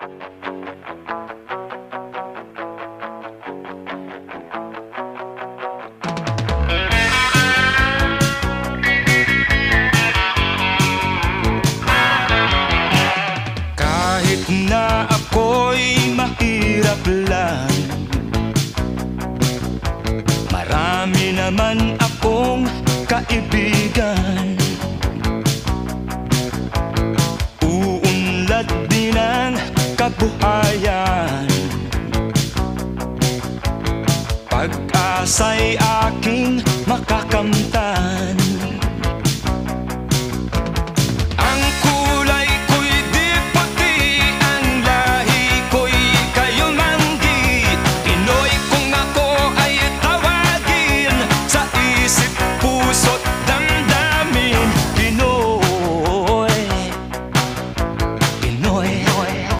Kahit na ako'y mahirap lang, marami naman akong kaibigan. Uunlad din ang kabuhayan, pag-asa'y aking makakamtan.